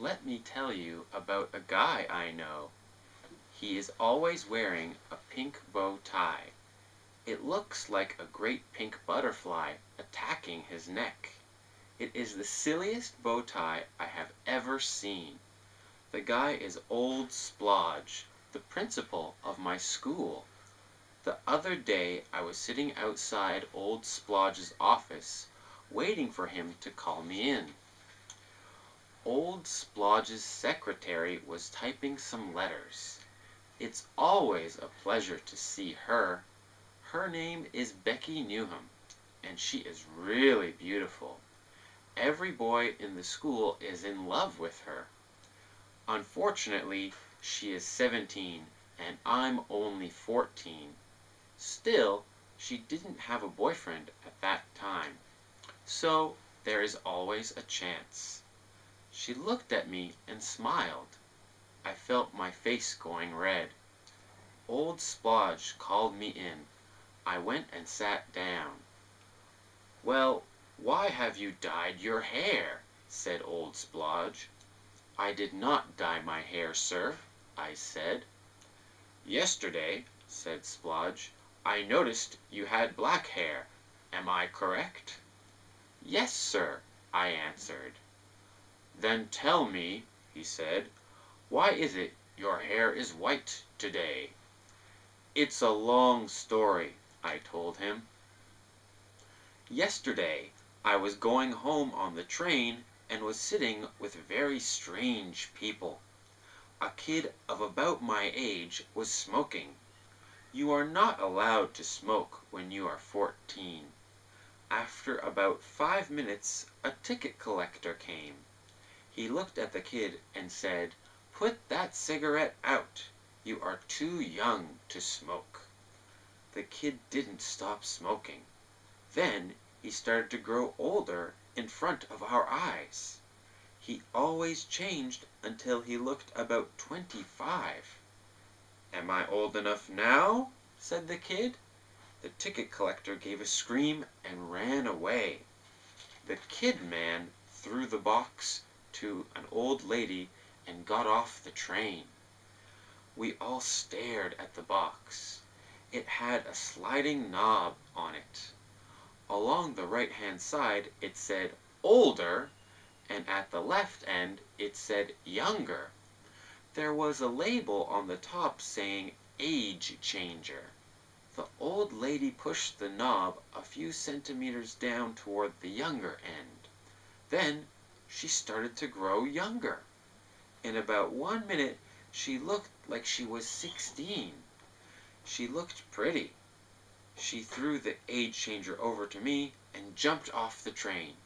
Let me tell you about a guy I know. He is always wearing a pink bow tie. It looks like a great pink butterfly attacking his neck. It is the silliest bow tie I have ever seen. The guy is Old Splodge, the principal of my school. The other day I was sitting outside Old Splodge's office, waiting for him to call me in. Old Splodge's secretary was typing some letters. It's always a pleasure to see her. Her name is Becky Newham, and she is really beautiful. Every boy in the school is in love with her. Unfortunately, she is 17 and I'm only 14. Still, she didn't have a boyfriend at that time, so there is always a chance. She looked at me and smiled. I felt my face going red. Old Splodge called me in. I went and sat down. "Well, why have you dyed your hair?" said Old Splodge. "I did not dye my hair, sir," I said. "Yesterday," said Splodge, "I noticed you had black hair. Am I correct?" "Yes, sir," I answered. "Then tell me," he said, "why is it your hair is white today?" "It's a long story," I told him. "Yesterday I was going home on the train and was sitting with very strange people. A kid of about my age was smoking. You are not allowed to smoke when you are 14. After about 5 minutes a ticket collector came. He looked at the kid and said, 'Put that cigarette out. You are too young to smoke.' The kid didn't stop smoking. Then he started to grow older in front of our eyes. He always changed until he looked about 25. "Am I old enough now?" said the kid. The ticket collector gave a scream and ran away. The kid man threw the box to an old lady and got off the train. We all stared at the box. It had a sliding knob on it. Along the right-hand side it said "older," and at the left end it said "younger." There was a label on the top saying "age changer." The old lady pushed the knob a few centimeters down toward the younger end. Then she started to grow younger. In about 1 minute she looked like she was 16. She looked pretty. She threw the age changer over to me and jumped off the train.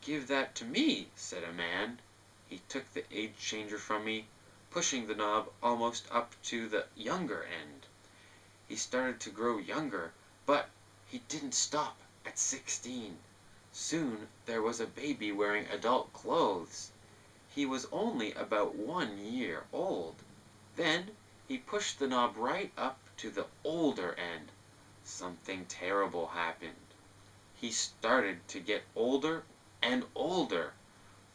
"Give that to me," said a man. He took the age changer from me, pushing the knob almost up to the younger end. He started to grow younger, but he didn't stop at 16. Soon there was a baby wearing adult clothes. He was only about 1 year old. Then he pushed the knob right up to the older end. Something terrible happened. He started to get older and older.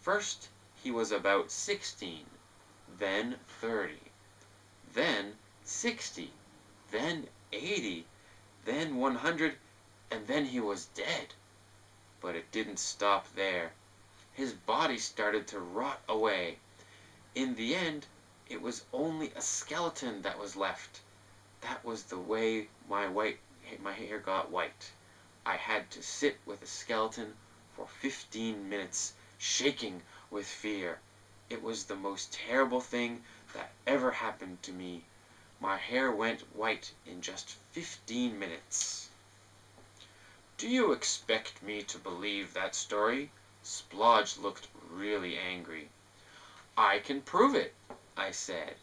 First he was about 16, then 30, then 60, then 80, then 100, and then he was dead. But it didn't stop there. His body started to rot away. In the end, it was only a skeleton that was left. That was the way my hair got white. I had to sit with a skeleton for 15 minutes, shaking with fear. It was the most terrible thing that ever happened to me. My hair went white in just 15 minutes. "Do you expect me to believe that story?" Splodge looked really angry. "I can prove it," I said.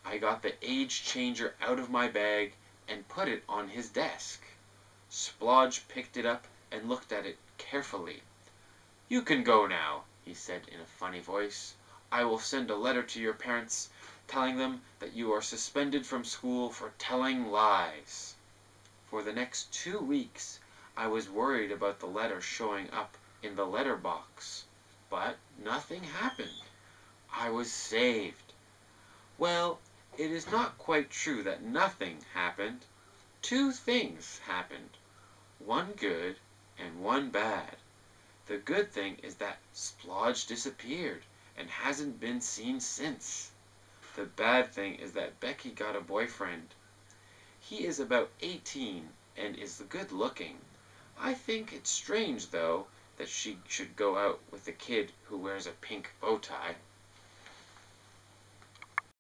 I got the age changer out of my bag and put it on his desk. Splodge picked it up and looked at it carefully. "You can go now," he said in a funny voice. "I will send a letter to your parents telling them that you are suspended from school for telling lies." For the next 2 weeks I was worried about the letter showing up in the letter box, but nothing happened. I was saved. Well, it is not quite true that nothing happened. Two things happened, one good and one bad. The good thing is that Splodge disappeared and hasn't been seen since. The bad thing is that Becky got a boyfriend. He is about 18 and is good looking. I think it's strange, though, that she should go out with a kid who wears a pink bow tie.